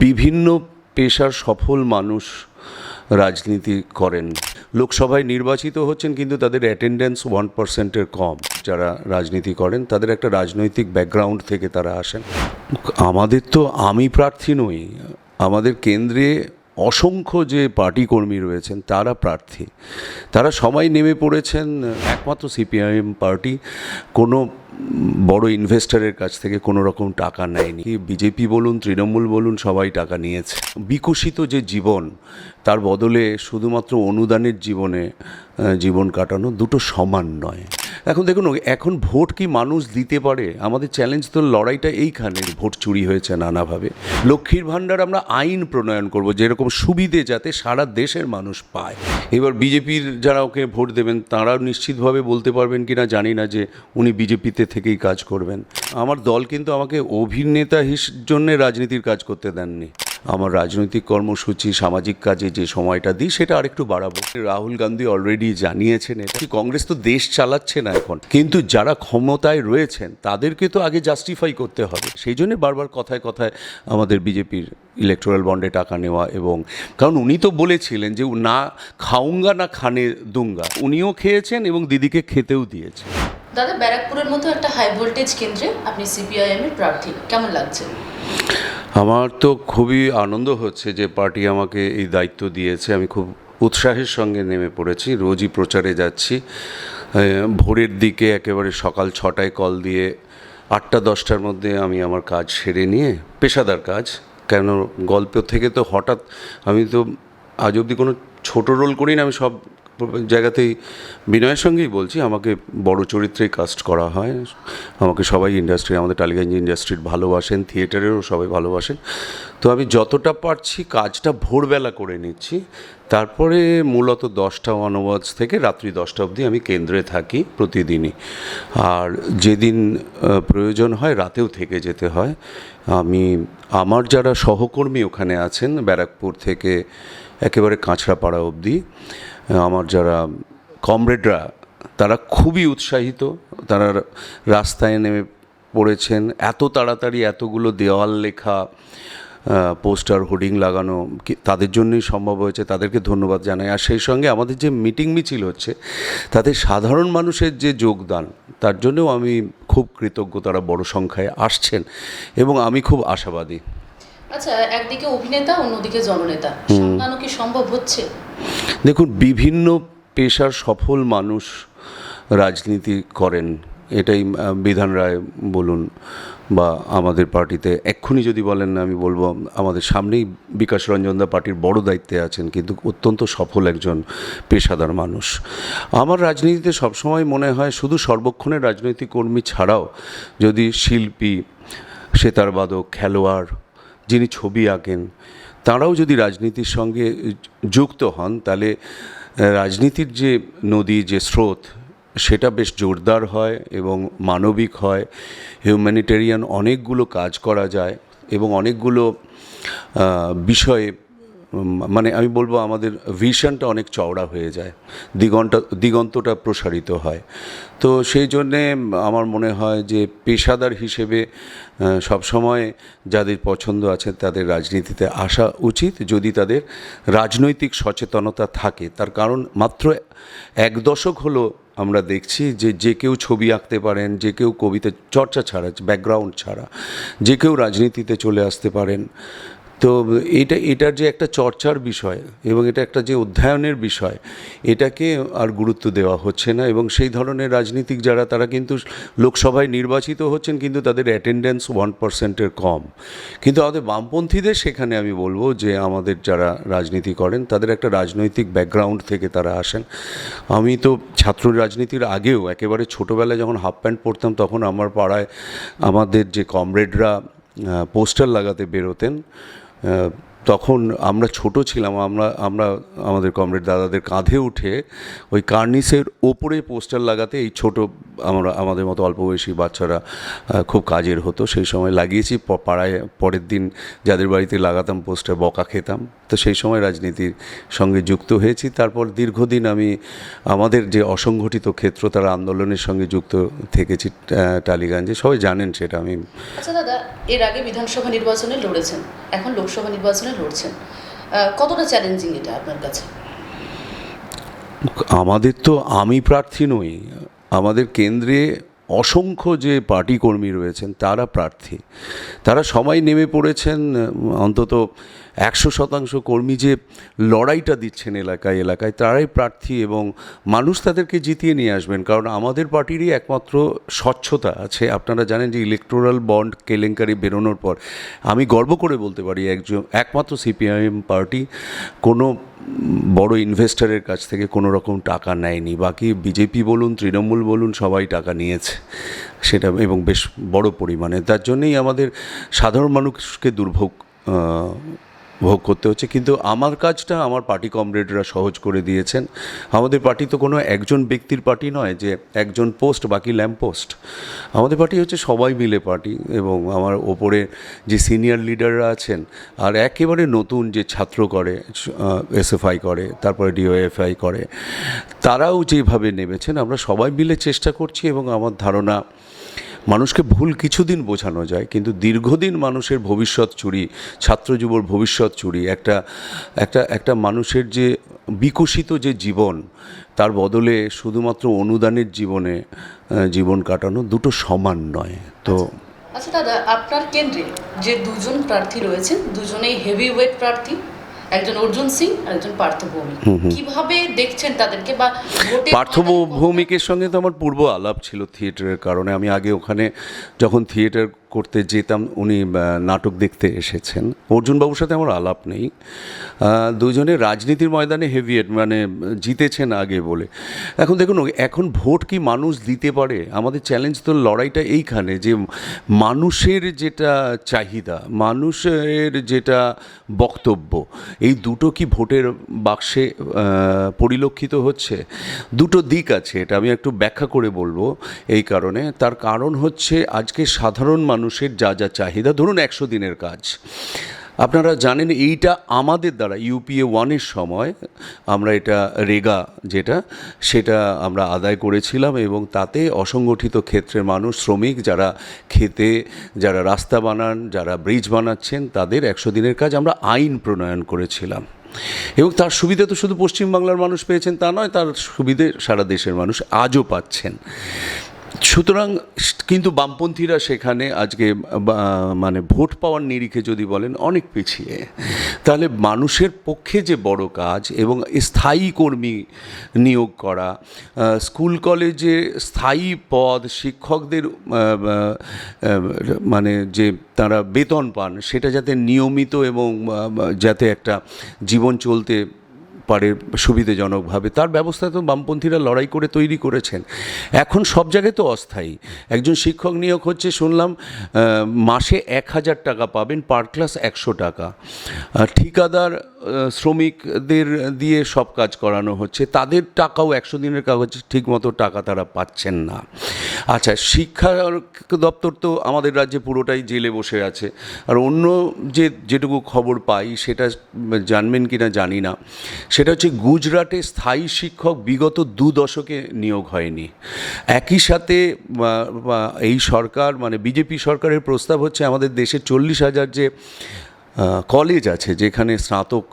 বিভিন্ন পেশার সফল মানুষ রাজনীতি করেন। লোকসভায় নির্বাচিত হচ্ছেন কিন্তু তাদের অ্যাটেন্ডেন্স 1%-এর কম। যারা রাজনীতি করেন তাদের একটা রাজনৈতিক ব্যাকগ্রাউন্ড থেকে তারা আসেন। আমাদের তো আমি প্রার্থী নই, আমাদের কেন্দ্রে অসংখ্য যে পার্টি কর্মী রয়েছেন তারা প্রার্থী। তারা সবাই নেমে পড়েছেন। একমাত্র সিপিআইএম পার্টি কোনো বড় ইনভেস্টরের কাছ থেকে কোনো রকম টাকা নেয়নি। বিজেপি বলুন, তৃণমূল বলুন, সবাই টাকা নিয়েছে। বিকশিত যে জীবন, তার বদলে শুধুমাত্র অনুদানের জীবন কাটানো দুটো সমান নয়। এখন দেখুন, এখন ভোট কি মানুষ দিতে পারে? আমাদের চ্যালেঞ্জ তো লড়াইটা এইখানে। ভোট চুরি হয়েছে নানাভাবে। লক্ষ্মীর ভাণ্ডার আমরা আইন প্রণয়ন করব যেরকম সুবিধে যাতে সারা দেশের মানুষ পায়। এবার বিজেপির যারা ওকে ভোট দেবেন তারাও নিশ্চিতভাবে বলতে পারবেন কিনা জানি না যে উনি বিজেপিতে থেকেই কাজ করবেন। আমার দল কিন্তু আমাকে অভিনেতা জন্য রাজনীতির কাজ করতে দেননি। আমার রাজনৈতিক কর্মসূচি, সামাজিক কাজে যে সময়টা দিই সেটা আরেকটু বাড়াবো। রাহুল গান্ধী অলরেডি জানিয়েছেন এটা। কংগ্রেস তো দেশ চালাচ্ছে না এখন, কিন্তু যারা ক্ষমতায় রয়েছেন তাদেরকে তো আগে জাস্টিফাই করতে হবে। সেই জন্য বারবার কথায় কথায় আমাদের বিজেপির ইলেকটোরাল বন্ডে টাকা নেওয়া, এবং কারণ উনি তো বলেছিলেন যে না খাউঙ্গা না খানে দুঙ্গা। উনিও খেয়েছেন এবং দিদিকে খেতেও দিয়েছেন। দাদা, ব্যারাকপুরের মতো একটা হাই ভোল্টেজ কেন্দ্রে আপনি সিপিআইএম এর প্রার্থী, কেমন লাগছে? আমার তো খুবই আনন্দ হচ্ছে যে পার্টি আমাকে এই দায়িত্ব দিয়েছে। আমি খুব উৎসাহের সঙ্গে নেমে পড়েছি। রোজই প্রচারে যাচ্ছি। ভোরের দিকে একেবারে সকাল 6টায় কল দিয়ে 8টা-10টার মধ্যে আমি আমার কাজ সেরে নিয়ে, পেশাদার কাজ, কেন গল্প থেকে তো হঠাৎ, আমি তো আজ অবধি কোনো ছোট রোল করি না। আমি সব জায়গাতেই বিনয়ের সঙ্গেই বলছি, আমাকে বড় চরিত্রেই কাস্ট করা হয়। আমাকে সবাই ইন্ডাস্ট্রি, আমাদের টালিগঞ্জ ইন্ডাস্ট্রির ভালোবাসেন, থিয়েটারেরও সবাই ভালোবাসেন। তো আমি যতটা পারছি কাজটা ভোরবেলা করে নিচ্ছি। তারপরে মূলত 10টা অনওয়ার্ডস থেকে রাত্রি 10টা অবধি আমি কেন্দ্রে থাকি প্রতিদিনই। আর যেদিন প্রয়োজন হয় রাতেও থেকে যেতে হয়। আমার যারা সহকর্মী ওখানে আছেন, ব্যারাকপুর থেকে একেবারে কাঁচরাপাড়া অবধি আমার যারা কমরেডরা, তারা খুবই উৎসাহিত। তারা রাস্তায় নেমে পড়েছেন। এত তাড়াতাড়ি এতগুলো দেওয়াল লেখা, পোস্টার, হোর্ডিং লাগানো তাদের জন্যই সম্ভব হয়েছে। তাদেরকে ধন্যবাদ জানাই। আর সেই সঙ্গে আমাদের যে মিটিং মিছিল হচ্ছে তাতে সাধারণ মানুষের যে যোগদান, তার জন্যও আমি খুব কৃতজ্ঞ। তারা বড় সংখ্যায় আসছেন এবং আমি খুব আশাবাদী। আচ্ছা, একদিকে অভিনেতা, অন্যদিকে জননেতা, সামলানো কি সম্ভব হচ্ছে? দেখুন, বিভিন্ন পেশার সফল মানুষ রাজনীতি করেন। এটাই বিধান রায় বলুন বা আমাদের পার্টিতে এক্ষুনি যদি বলেন না, আমি বলবো আমাদের সামনেই বিকাশ রঞ্জন দা পার্টির বড় দায়িত্বে আছেন, কিন্তু অত্যন্ত সফল একজন পেশাদার মানুষ। আমার রাজনীতিতে সবসময় মনে হয় শুধু সর্বক্ষণের রাজনৈতিক কর্মী ছাড়াও যদি শিল্পী, সেতারবাদক, খেলোয়াড়, যিনি ছবি আঁকেন, তাঁরাও যদি রাজনীতির সঙ্গে যুক্ত হন তাহলে রাজনীতির যে নদী, যে স্রোত, সেটা বেশ জোরদার হয় এবং মানবিক হয়। হিউম্যানিটেরিয়ান অনেকগুলো কাজ করা যায় এবং অনেকগুলো বিষয়ে, মানে আমি বলবো আমাদের ভিশনটা অনেক চওড়া হয়ে যায়, দিগন্তটা প্রসারিত হয়। তো সেই জন্যে আমার মনে হয় যে পেশাদার হিসেবে সবসময় যাদের পছন্দ আছে তাদের রাজনীতিতে আসা উচিত, যদি তাদের রাজনৈতিক সচেতনতা থাকে। তার কারণ মাত্র 1 দশক হলো আমরা দেখছি যে কেউ ছবি আঁকতে পারেন, যে কেউ কবিতা চর্চা ছাড়া, ব্যাকগ্রাউন্ড ছাড়া যে কেউ রাজনীতিতে চলে আসতে পারেন। তো এটার যে একটা চর্চার বিষয় এবং এটা একটা যে অধ্যয়নের বিষয়, এটাকে আর গুরুত্ব দেওয়া হচ্ছে না। এবং সেই ধরনের রাজনীতিক যারা, তারা কিন্তু লোকসভায় নির্বাচিত হচ্ছেন কিন্তু তাদের অ্যাটেন্ডেন্স 1%-এর কম। কিন্তু আমাদের বামপন্থীদের সেখানে আমি বলবো যে আমাদের যারা রাজনীতি করেন তাদের একটা রাজনৈতিক ব্যাকগ্রাউন্ড থেকে তারা আসেন। আমি তো ছাত্র রাজনীতির আগেও একেবারে ছোটোবেলায় যখন হাফ প্যান্ট পরতাম, তখন আমার পাড়ায় আমাদের যে কমরেডরা পোস্টার লাগাতে বেরোতেন, তখন আমরা ছোট ছিলাম, আমরা আমাদের কমরেড দাদাদের কাঁধে উঠে ওই কার্নিসের ওপরে পোস্টার লাগাতে, এই ছোট আমাদের মতো অল্প বয়সী বাচ্চারা খুব কাজের হতো। সেই সময় লাগিয়েছি পাড়ায়। পরের দিন যাদের বাড়িতে লাগাতাম পোস্টার, বকা খেতাম। তো সেই সময় রাজনীতির সঙ্গে যুক্ত হয়েছি। তারপর দীর্ঘদিন আমি আমাদের যে অসংগঠিত ক্ষেত্র, তার আন্দোলনের সঙ্গে যুক্ত থেকেছি টালিগঞ্জে। সবাই জানেন সেটা। আমি আচ্ছা দাদা, এর আগে বিধানসভা নির্বাচনে লড়েছেন, এখন লোকসভা নির্বাচনে লড়ছেন, কতটা চ্যালেঞ্জিং এটা আপনার কাছে? আমাদের তো আমি প্রার্থী নই, আমাদের কেন্দ্রে অসংখ্য যে পার্টি কর্মী রয়েছেন তারা প্রার্থী, তারা সবাই নেমে পড়েছেন। অন্তত 100% কর্মী যে লড়াইটা দিচ্ছেন এলাকায় এলাকায় তারাই প্রার্থী, এবং মানুষ তাদেরকে জিতিয়ে নিয়ে আসবেন। কারণ আমাদের পার্টিরই একমাত্র স্বচ্ছতা আছে। আপনারা জানেন যে ইলেকটোরাল বন্ড কেলেঙ্কারি বেরোনোর পর আমি গর্ব করে বলতে পারি একমাত্র সিপিআইএম পার্টি কোনো বড় ইনভেস্টরের কাছ থেকে কোনো রকম টাকা নেয়নি। বাকি বিজেপি বলুন, তৃণমূল বলুন, সবাই টাকা নিয়েছে সেটা, এবং বেশ বড় পরিমাণে। তার জন্যেই আমাদের সাধারণ মানুষকে দুর্ভোগ ভোগ করতে হচ্ছে। কিন্তু আমার কাজটা আমার পার্টি কমরেডরা সহজ করে দিয়েছেন। আমাদের পার্টি তো কোনো একজন ব্যক্তির পার্টি নয় যে একজন পোস্ট বাকি ল্যাম্প পোস্ট। আমাদের পার্টি হচ্ছে সবাই মিলে পার্টি, এবং আমার ওপরে যে সিনিয়র লিডাররা আছেন আর একেবারে নতুন যে ছাত্র করে, এসএফআই করে, তারপরে ডিওএফআই করে, তারাও যেভাবে নেমেছেন আমরা সবাই মিলে চেষ্টা করছি। এবং আমার ধারণা মানুষকে ভুল কিছুদিন বোঝানো যায়, কিন্তু দীর্ঘদিন মানুষের ভবিষ্যৎ চুরি, ছাত্র যুবর ভবিষ্যৎ চুরি, একটা মানুষের যে বিকশিত যে জীবন, তার বদলে শুধুমাত্র অনুদানের জীবন কাটানো দুটো সমান নয়। তো আচ্ছা দাদা, আপনার কেন্দ্রে যে দুজন প্রার্থী রয়েছেন, দুজনেই হেভি ওয়েট প্রার্থী, একজন অর্জুন সিং আর একজন পার্থ ভৌমিক। কিভাবে দেখছেন তাদেরকে? বা পার্থ ভৌমিকের সঙ্গে তো আমার পূর্ব আলাপ ছিল থিয়েটারের কারণে। আমি আগে ওখানে যখন থিয়েটার করতে যেতাম, উনি নাটক দেখতে এসেছেন। অর্জুনবাবুর সাথে আমার আলাপ নেই। দুজনে রাজনীতির ময়দানে হেভিয়েট, মানে জিতেছেন আগে বলে। এখন দেখুন, এখন ভোট কি মানুষ দিতে পারে? আমাদের চ্যালেঞ্জ তো লড়াইটা এইখানে, যে মানুষের যেটা চাহিদা, মানুষের যেটা বক্তব্য, এই দুটো কি ভোটের বাক্সে পরিলক্ষিত হচ্ছে? দুটো দিক আছে, এটা আমি একটু ব্যাখ্যা করে বলবো। এই কারণে, তার কারণ হচ্ছে আজকে সাধারণ মানুষের যা যা চাহিদা, ধরুন 100 দিনের কাজ, আপনারা জানেন এইটা আমাদের দ্বারা ইউপিএ 1-এর সময় আমরা এটা রেগা সেটা আমরা আদায় করেছিলাম, এবং তাতে অসংগঠিত ক্ষেত্রের মানুষ, শ্রমিক, যারা রাস্তা বানান, যারা ব্রিজ বানাচ্ছেন, তাদের 100 দিনের কাজ আমরা আইন প্রণয়ন করেছিলাম। এবং তার সুবিধা তো শুধু পশ্চিমবাংলার মানুষ পেয়েছেন তা নয়, তার সুবিধে সারা দেশের মানুষ আজও পাচ্ছেন। সুতরাং কিন্তু বামপন্থীরা সেখানে আজকে মানে ভোট পাওয়ার নিরিখে যদি বলেন অনেক পিছিয়ে। তাহলে মানুষের পক্ষে যে বড় কাজ, এবং স্থায়ী কর্মী নিয়োগ করা, স্কুল কলেজে স্থায়ী পদ, শিক্ষকদের মানে যে তারা বেতন পান, সেটা যাতে নিয়মিত এবং যাতে একটা জীবন চলতে পারে সুবিধাজনকভাবে, তার ব্যবস্থা তো বামপন্থীরা লড়াই করে তৈরি করেছেন। এখন সব জায়গায় তো অস্থায়ী। একজন শিক্ষক নিয়োগ হচ্ছে, শুনলাম মাসে 1000 টাকা পাবেন, পার ক্লাস 100 টাকা। ঠিকাদার শ্রমিকদের দিয়ে সব কাজ করানো হচ্ছে, তাদের টাকাও 100 দিনের কাগজ ঠিকমতো টাকা তারা পাচ্ছেন না। আচ্ছা, শিক্ষা দপ্তর তো আমাদের রাজ্যে পুরোটাই জেলে বসে আছে। আর অন্য যেটুকু খবর পাই, সেটা জানবেন কি না জানি না, সেটা হচ্ছে গুজরাটে স্থায়ী শিক্ষক বিগত 2 দশকে নিয়োগ হয়নি। একই সাথে এই সরকার, মানে বিজেপি সরকারের প্রস্তাব হচ্ছে আমাদের দেশে 40,000 যে কলেজ আছে যেখানে স্নাতক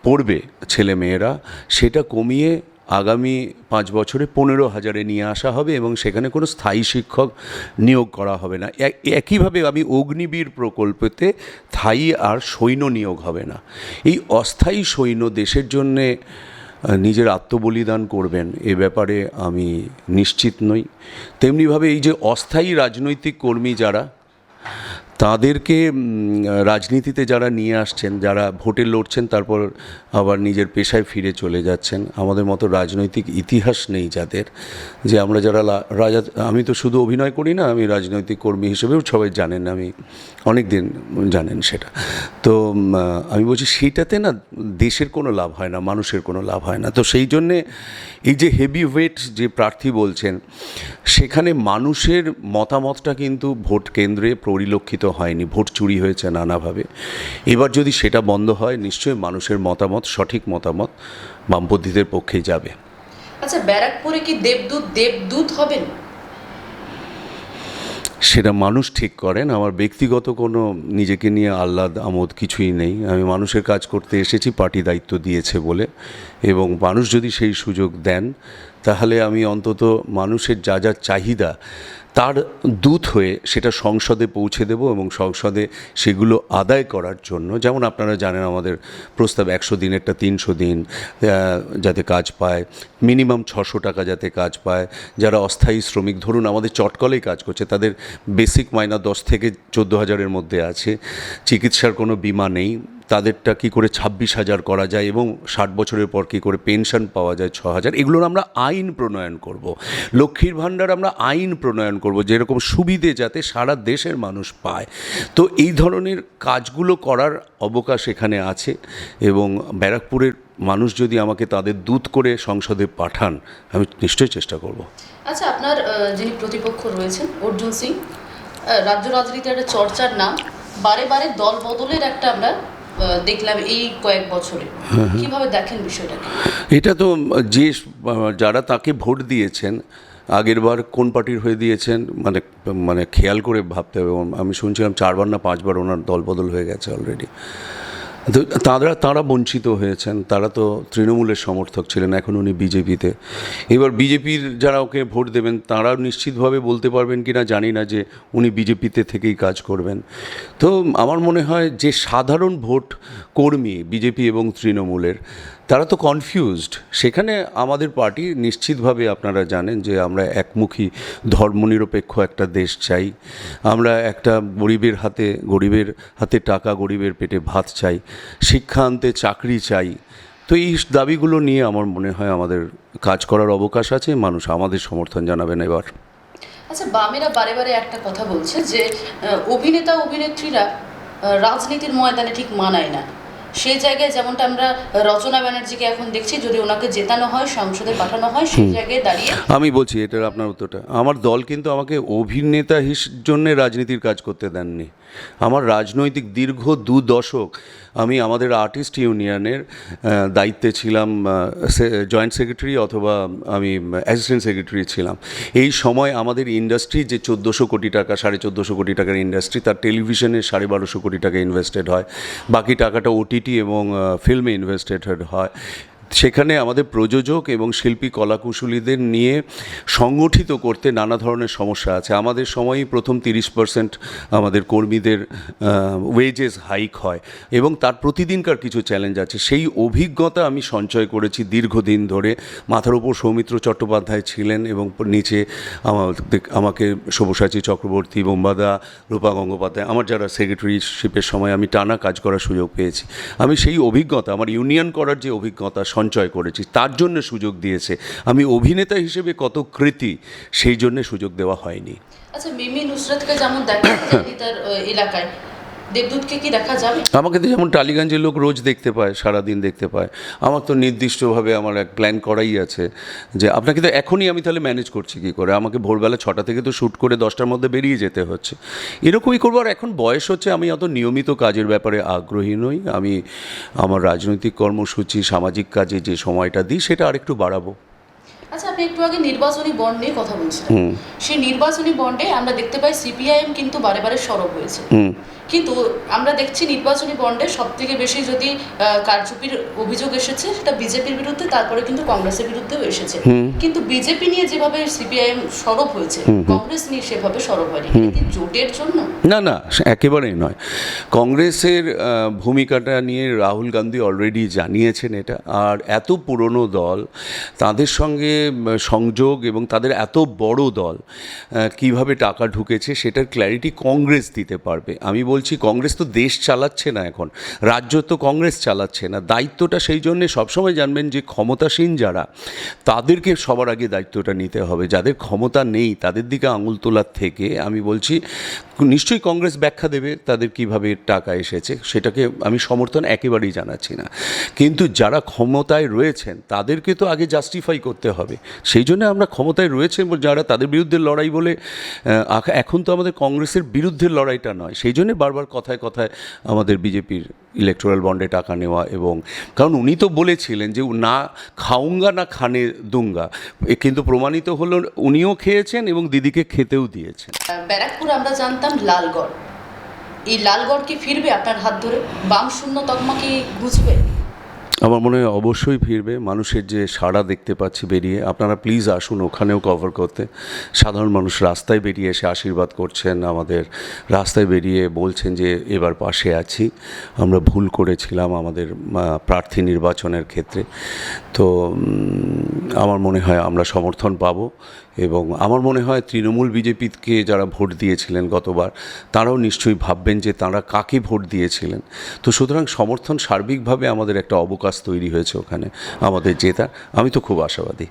পড়বে ছেলে মেয়েরা, সেটা কমিয়ে আগামী 5 বছরে 15,000-এ নিয়ে আসা হবে, এবং সেখানে কোনো স্থায়ী শিক্ষক নিয়োগ করা হবে না। একইভাবে আমি অগ্নিবীর প্রকল্পতে স্থায়ী আর সৈন্য নিয়োগ হবে না। এই অস্থায়ী সৈন্য দেশের জন্যে নিজের আত্মবলিদান করবেন, এ ব্যাপারে আমি নিশ্চিত নই। তেমনিভাবে এই যে অস্থায়ী রাজনৈতিক কর্মী যারা, তাদেরকে রাজনীতিতে যারা নিয়ে আসছেন, যারা ভোটে লড়ছেন তারপর আবার নিজের পেশায় ফিরে চলে যাচ্ছেন, আমাদের মতো রাজনৈতিক ইতিহাস নেই যাদের, যে আমরা যারা আমি তো শুধু অভিনয় করি না, আমি রাজনৈতিক কর্মী হিসেবেও সবাই জানেন, আমি অনেক দিন জানেন সেটা। তো আমি বলছি সেইটাতে না দেশের কোনো লাভ হয় না, মানুষের কোনো লাভ হয় না। তো সেই জন্যে এই যে হেভি ওয়েট যে প্রার্থী বলছেন, সেখানে মানুষের মতামতটা কিন্তু ভোট কেন্দ্রে পরিলক্ষিত হয়নি, ভোট চুরি হয়েছে নানাভাবে। এবার যদি সেটা বন্ধ হয়, নিশ্চয়ই মানুষের মতামত, সঠিক মতামত বামপন্থীদের পক্ষেই যাবে। আচ্ছা, ব্যারাকপুরে কি দেবদূত হবেন? সেটা মানুষ ঠিক করেন। আমার ব্যক্তিগত কোনো নিজেকে নিয়ে আহ্লাদ আমোদ কিছুই নেই। আমি মানুষের কাজ করতে এসেছি, পার্টি দায়িত্ব দিয়েছে বলে, এবং মানুষ যদি সেই সুযোগ দেন তাহলে আমি অন্তত মানুষের যা যা চাহিদা তার দূত হয়ে সেটা সংসদে পৌঁছে দেব, এবং সংসদে সেগুলো আদায় করার জন্য, যেমন আপনারা জানেন আমাদের প্রস্তাব 100 দিনেরটা 300 দিন যাতে কাজ পায়, মিনিমাম 600 টাকা যাতে কাজ পায়, যারা অস্থায়ী শ্রমিক ধরুন আমাদের চটকলেই কাজ করছে তাদের বেসিক মাইনা 10 থেকে 14,000-এর মধ্যে আছে, চিকিৎসার কোনো বিমা নেই, তাদেরটা কী করে 26,000 করা যায়, এবং 60 বছরের পর কী করে পেনশন পাওয়া যায় 6,000, এগুলোর আমরা আইন প্রণয়ন করব। লক্ষ্মীর ভাণ্ডার আমরা আইন প্রণয়ন করব, যেরকম সুবিধে যাতে সারা দেশের মানুষ পায়। তো এই ধরনের কাজগুলো করার অবকাশ এখানে আছে, এবং ব্যারাকপুরের মানুষ যদি আমাকে তাদের দূত করে সংসদে পাঠান আমি নিশ্চয়ই চেষ্টা করব। আচ্ছা, আপনার যিনি প্রতিপক্ষ রয়েছেন অর্জুন সিং, রাজ্য রাজনীতির একটা চর্চার নাম, বারে বারে দল বদলের একটা আমরা দেখলাম এই কয়েক বছরে, কিভাবে দেখেন বিষয়টাকে? এটা তো যে যারা তাকে ভোট দিয়েছেন, আগের বার কোন পার্টির হয়ে দিয়েছেন মানে মানে খেয়াল করে ভাবতে হবে। আমি শুনছিলাম 4বার না 5বার ওনার দলবদল হয়ে গেছে অলরেডি। তো তারা বঞ্চিত হয়েছেন, তারা তো তৃণমূলের সমর্থক ছিলেন, এখন উনি বিজেপিতে। এবার বিজেপির যারা ওকে ভোট দেবেন তারা নিশ্চিতভাবে বলতে পারবেন কি না জানি না যে উনি বিজেপিতে থেকেই কাজ করবেন। তো আমার মনে হয় যে সাধারণ ভোট কর্মী বিজেপি এবং তৃণমূলের, তারা তো কনফিউজড। সেখানে আমাদের পার্টি নিশ্চিতভাবে, আপনারা জানেন যে আমরা একমুখী ধর্মনিরপেক্ষ একটা দেশ চাই, আমরা একটা গরিবের হাতে টাকা, গরিবের পেটে ভাত চাই, শিক্ষা আনতে চাকরি চাই। তো এই দাবিগুলো নিয়ে আমার মনে হয় আমাদের কাজ করার অবকাশ আছে, মানুষ আমাদের সমর্থন জানাবেন এবার। আচ্ছা, বামেরা বারে বারে একটা কথা বলছে যে অভিনেতা অভিনেত্রীরা রাজনীতির ময়দানে ঠিক মানায় না। সেই জায়গায় যেমনটা আমরা রচনা ব্যানার্জিকে এখন দেখছি, যদি ওনাকে জেতানো হয়, সংসদে পাঠানো হয়, সেই জায়গায় দাঁড়িয়ে আমি বলছি এটার আপনার উত্তরটা, আমার দল কিন্তু আমাকে অভিনেতা জন্যে রাজনীতির কাজ করতে দেননি। আমার রাজনৈতিক দীর্ঘ 2 দশক আমি আমাদের আর্টিস্ট ইউনিয়নের দায়িত্বে ছিলাম, জয়েন্ট সেক্রেটারি অথবা আমি অ্যাসিস্ট্যান্ট সেক্রেটারি ছিলাম। এই সময় আমাদের ইন্ডাস্ট্রি যে 1400 কোটি টাকা, 1450 কোটি টাকার ইন্ডাস্ট্রি, তার টেলিভিশনে 1250 কোটি টাকা ইনভেস্টেড হয়, বাকি টাকাটা ওটিটি এবং ফিল্মে ইনভেস্টেড হয়। সেখানে আমাদের প্রযোজক এবং শিল্পী কলাকুশলীদের নিয়ে সংগঠিত করতে নানা ধরনের সমস্যা আছে। আমাদের সময়ই প্রথম 30% আমাদের কর্মীদের ওয়েজেস হাইক হয়, এবং তার প্রতিদিনকার কিছু চ্যালেঞ্জ আছে। সেই অভিজ্ঞতা আমি সঞ্চয় করেছি দীর্ঘদিন ধরে। মাথার উপর সৌমিত্র চট্টোপাধ্যায় ছিলেন, এবং নিচে আমাকে সব্যসাচী চক্রবর্তী, বোম্বাদা, রূপা গঙ্গোপাধ্যায়, আমার যারা সেক্রেটারিশিপের সময় আমি টানা কাজ করার সুযোগ পেয়েছি। আমি সেই অভিজ্ঞতা, আমার ইউনিয়ন করার যে অভিজ্ঞতা সঞ্চয় করেছি, তার জন্য সুযোগ দিয়েছে। আমি অভিনেতা হিসেবে কত কৃতি, সেই জন্য সুযোগ দেওয়া হয়নি। আচ্ছা, মিমি নুসরাতকে যেমন দেখা যায়নি তার এলাকায়, দেবদূতকে কি দেখা যাবে? আমাকে তো যেমন টালিগঞ্জের লোক রোজ দেখতে পায়, সারাদিন দেখতে পায়, আমার তো নির্দিষ্টভাবে আমার এক প্ল্যান করাই আছে যে আপনাকে তো এখনই আমি তাহলে ম্যানেজ করছি কী করে, আমাকে ভোরবেলা 6টা থেকে তো শ্যুট করে 10টার মধ্যে বেরিয়ে যেতে হচ্ছে, এরকমই করবো। আর এখন বয়স হচ্ছে, আমি অত নিয়মিত কাজের ব্যাপারে আগ্রহী নই। আমি আমার রাজনৈতিক কর্মসূচি, সামাজিক কাজে যে সময়টা দিই সেটা আরেকটু বাড়াবো। আচ্ছা, আপনি একটু আগে নির্বাচনী বন্ড নিয়ে কথা বলছিলেন। সেই নির্বাচনী বন্ডে আমরা দেখতে পাই সিপিআইএম কিন্তু বারে বারে সরব হয়েছে, কিন্তু আমরা দেখছি নির্বাচনী বন্ডে সব থেকে বেশি যদি কারচুপির অভিযোগ এসেছে সেটা বিজেপির বিরুদ্ধে, তারপরে কিন্তু কংগ্রেসের বিরুদ্ধেও এসেছে। কিন্তু বিজেপি নিয়ে যেভাবে সিপিআইএম সরব হয়েছে, কংগ্রেস নিয়ে সেভাবে সরব হয়নি। এটা কি জোটের জন্য? না না, একেবারেই নয়। কংগ্রেসের ভূমিকাটা নিয়ে রাহুল গান্ধী অলরেডি জানিয়েছেন এটা। আর এত পুরনো দল, তাদের সঙ্গে সংযোগ এবং তাদের এত বড় দল কিভাবে টাকা ঢুকেছে সেটার ক্ল্যারিটি কংগ্রেস দিতে পারবে। আমি বলছি কংগ্রেস তো দেশ চালাচ্ছে না, এখন রাজ্য তো কংগ্রেস চালাচ্ছে না। দায়িত্বটা সেই জন্যে সবসময় জানবেন যে ক্ষমতাসীন যারা, তাদেরকে সবার আগে দায়িত্বটা নিতে হবে। যাদের ক্ষমতা নেই তাদের দিকে আঙুল তোলার থেকে আমি বলছি নিশ্চয়ই কংগ্রেস ব্যাখ্যা দেবে তাদের কিভাবে টাকা এসেছে, সেটাকে আমি সমর্থন একেবারেই জানাচ্ছি না। কিন্তু যারা ক্ষমতায় রয়েছেন তাদেরকে তো আগে জাস্টিফাই করতে হবে। সেই জন্য আমরা ক্ষমতায় রয়েছেন যারা, তাদের বিরুদ্ধে লড়াই বলে এখন তো আমাদের কংগ্রেসের বিরুদ্ধে লড়াইটা নয়। সেই জন্য বারবার কথায় কথায় আমাদের বিজেপির ইলেকটোরাল বন্ডে টাকা নেওয়া, এবং কারণ উনি তো বলেছিলেন যে না খাউঙ্গা না খানে দুঙ্গা, কিন্তু প্রমাণিত হলো উনিও খেয়েছেন এবং দিদিকে খেতেও দিয়েছেন। ব্যারাকপুর আমরা জানতাম লালগড়, এই লালগড় কি ফিরবে আপনার হাত ধরে? বাম শূন্য তকমা কি ঘুচবে? আমার মনে হয় অবশ্যই ফিরবে। মানুষের যে সাড়া দেখতে পাচ্ছি বেরিয়ে, আপনারা প্লিজ আসুন ওখানেও কভার করতে। সাধারণ মানুষ রাস্তায় বেরিয়ে এসে আশীর্বাদ করছেন আমাদের, রাস্তায় বেরিয়ে বলছেন যে এবার পাশে আছি, আমরা ভুল করেছিলাম আমাদের প্রার্থী নির্বাচনের ক্ষেত্রে। তো আমার মনে হয় আমরা সমর্থন পাবো, এবং আমার মনে হয় তৃণমূল বিজেপিকে যারা ভোট দিয়েছিলেন গতবার, তারাও নিশ্চয়ই ভাববেন যে তারা কাকে ভোট দিয়েছিলেন। তো সুতরাং সমর্থন সার্বিকভাবে আমাদের একটা অবকাশ তৈরি হয়েছে ওখানে আমাদের জেতার। আমি তো খুব আশাবাদী।